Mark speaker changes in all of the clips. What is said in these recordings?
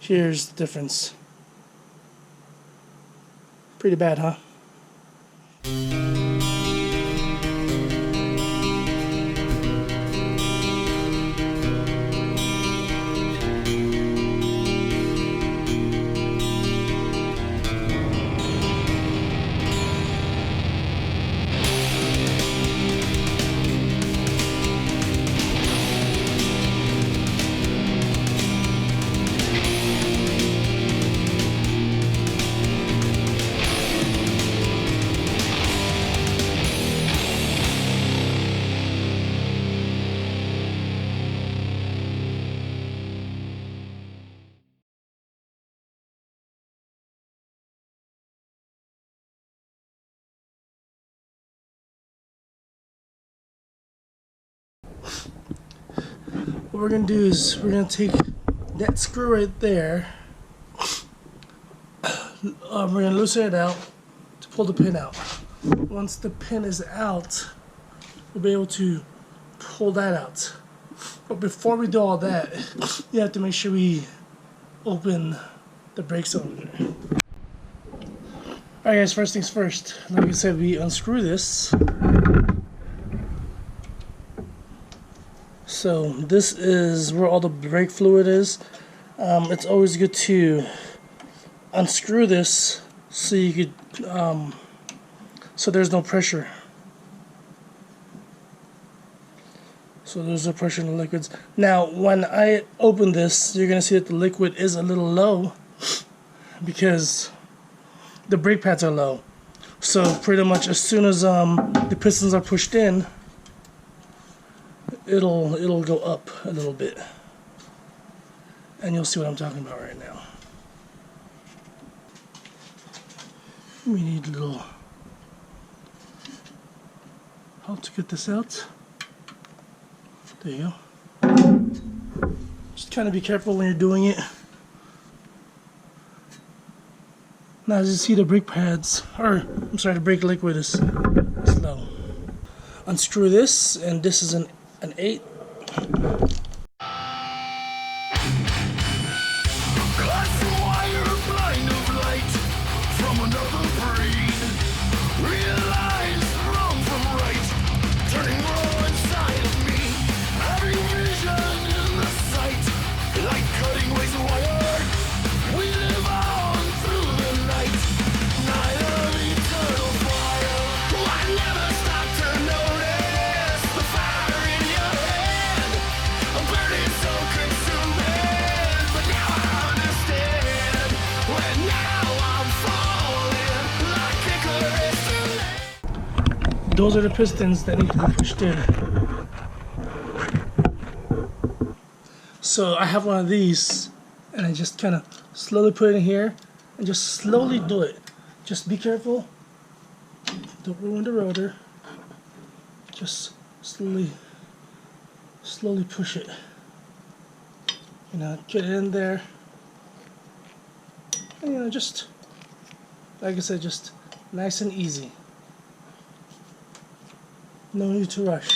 Speaker 1: Here's the difference. Pretty bad, huh? What we're going to do is we're going to take that screw right there, we're going to loosen it out to pull the pin out. Once the pin is out, we'll be able to pull that out. But before we do all that, you have to make sure we open the brake cylinder. Alright guys, first things first, like I said, we unscrew this. So this is where all the brake fluid is. It's always good to unscrew this so you could, so there's no pressure. So there's no pressure in the liquids. Now when I open this, you're gonna see that the liquid is a little low because the brake pads are low. So pretty much as soon as the pistons are pushed in, it'll go up a little bit, and you'll see what I'm talking about right now. We need a little help to get this out. There you go. Just kind of be careful when you're doing it. Now as you see, the brake pads, or I'm sorry, the brake liquid is low. Unscrew this, and this is an 8. Those are the pistons that need to be pushed in. So I have one of these, and I just kind of slowly put it in here and just slowly do it. Just be careful, don't ruin the rotor. Just slowly push it. You know, get it in there, and you know, just like I said, just nice and easy. No need to rush.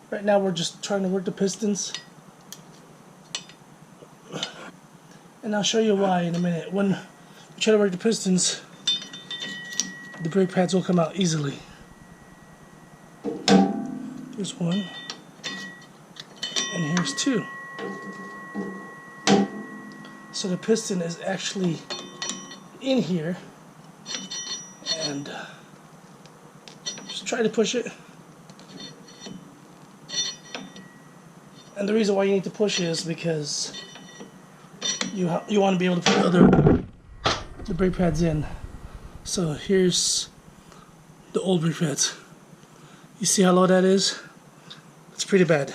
Speaker 1: Right now we're just trying to work the pistons. And I'll show you why in a minute. When we try to work the pistons, the brake pads will come out easily. Here's one. And here's two. So the piston is actually in here. And try to push it, and the reason why you need to push it is because you want to be able to put the brake pads in. So here's the old brake pads. You see how low that is? It's pretty bad.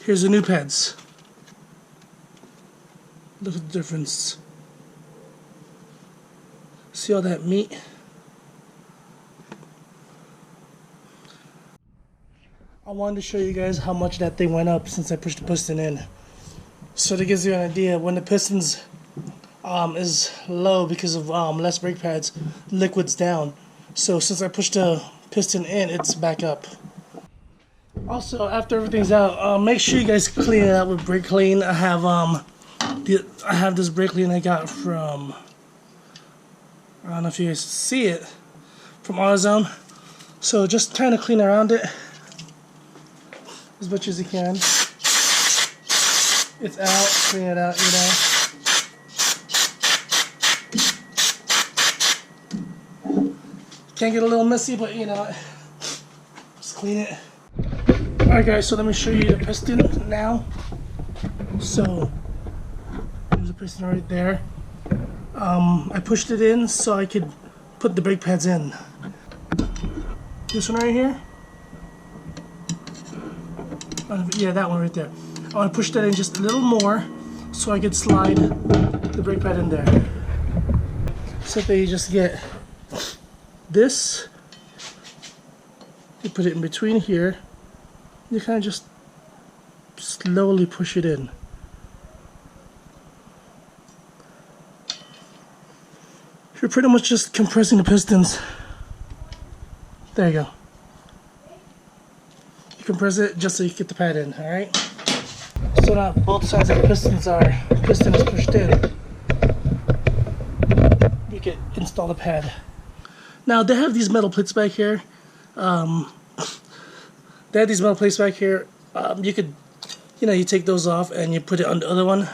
Speaker 1: Here's the new pads. Look at the difference. See all that meat? I wanted to show you guys how much that thing went up since I pushed the piston in. So that gives you an idea, when the pistons is low because of less brake pads, liquid's down. So since I pushed the piston in, it's back up. Also, after everything's out, make sure you guys clean it out with brake clean. I have this brake clean I got from, I don't know if you guys see it, from AutoZone. So just trying to clean around it as much as you can. It's out, clean it out, you know. Can get a little messy, but you know, just clean it. Alright guys, so let me show you the piston now. So, there's a piston right there. I pushed it in so I could put the brake pads in. This one right here. Yeah, that one right there. I want to push that in just a little more so I could slide the brake pad in there. So that you just get this. You put it in between here. You kind of just slowly push it in. You're pretty much just compressing the pistons. There you go. You compress it just so you get the pad in, alright? So now both sides of the piston is pushed in. You can install the pad. Now they have these metal plates back here. They have these metal plates back here. You could, you know, you take those off and you put it on the other one.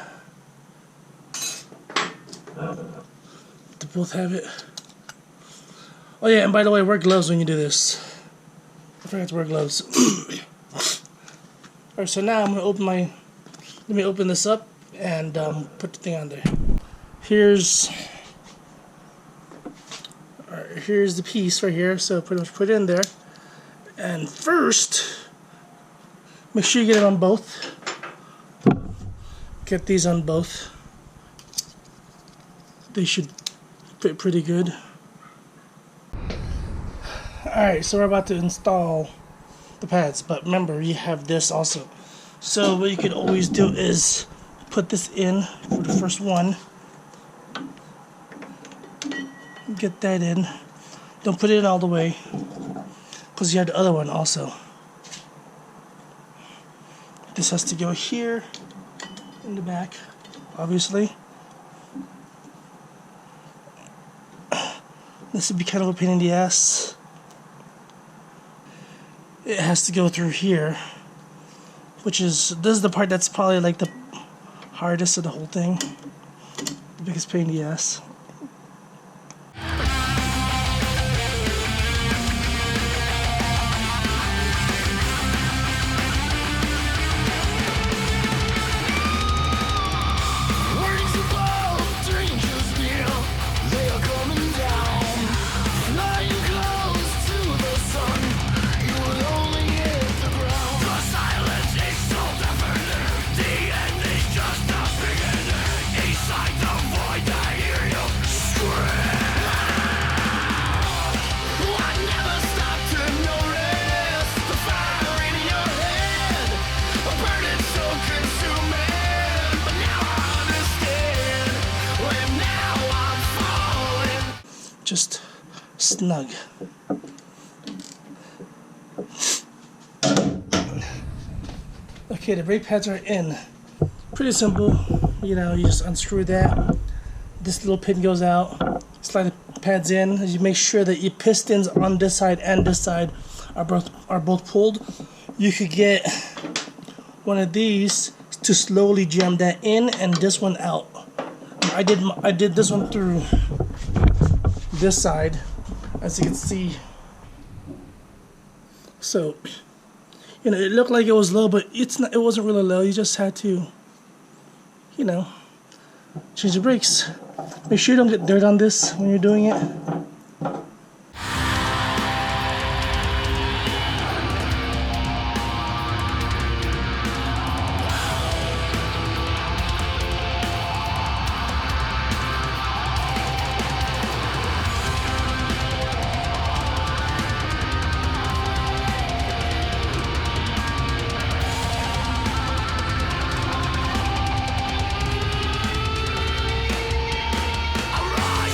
Speaker 1: They both have it. Oh yeah, and by the way, wear gloves when you do this. I forgot to wear gloves. Alright, so now I'm gonna let me open this up and put the thing on there. Here's the piece right here, so pretty much put it in there. And first, make sure you get it on both. Get these on both. They should fit pretty good. Alright, so we're about to install the pads, but remember you have this also. So what you could always do is put this in for the first one. Get that in. Don't put it in all the way, because you have the other one also. This has to go here in the back, obviously. This would be kind of a pain in the ass. It has to go through here, this is the part that's probably like the hardest of the whole thing. The biggest pain in the ass. Just snug. Okay, the brake pads are in. Pretty simple. You know, you just unscrew that. This little pin goes out. Slide the pads in. You make sure that your pistons on this side and this side are both pulled. You could get one of these to slowly jam that in and this one out. I did this one through this side, as you can see. So, you know, it looked like it was low, but it wasn't really low. You just had to, you know, change the brakes. Make sure you don't get dirt on this when you're doing it.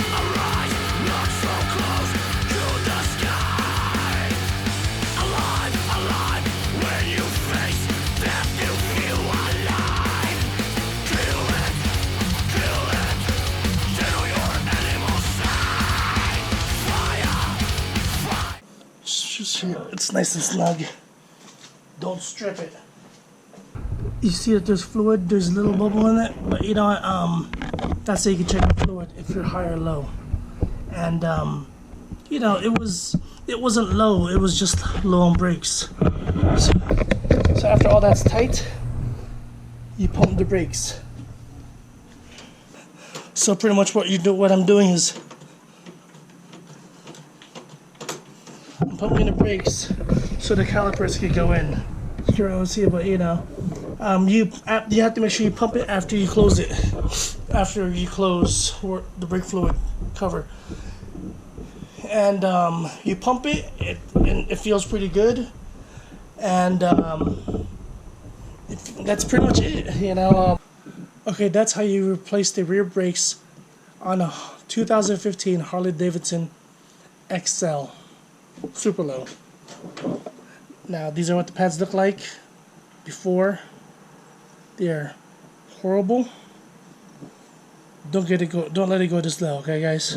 Speaker 2: Arise, not so
Speaker 1: it's nice and snug. Don't strip it. You see that there's fluid, there's a little bubble in it, but you know what, that's how you can check the fluid if you're high or low. And you know, it wasn't low, it was just low on brakes. So after all that's tight, you pump the brakes. So pretty much what I'm doing is I'm pumping the brakes so the calipers can go in. You can really see it, but you know, you have to make sure you pump it after you close it. After you close the brake fluid cover, and you pump it, and it feels pretty good, and that's pretty much it. You know. Okay, that's how you replace the rear brakes on a 2015 Harley Davidson XL Superlow. Now, these are what the pads look like before. They're horrible. Don't let it go this low, okay, guys?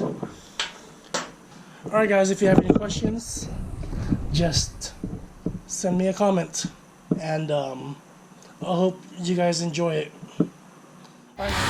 Speaker 1: Alright, guys, if you have any questions, just send me a comment, and I hope you guys enjoy it. Bye.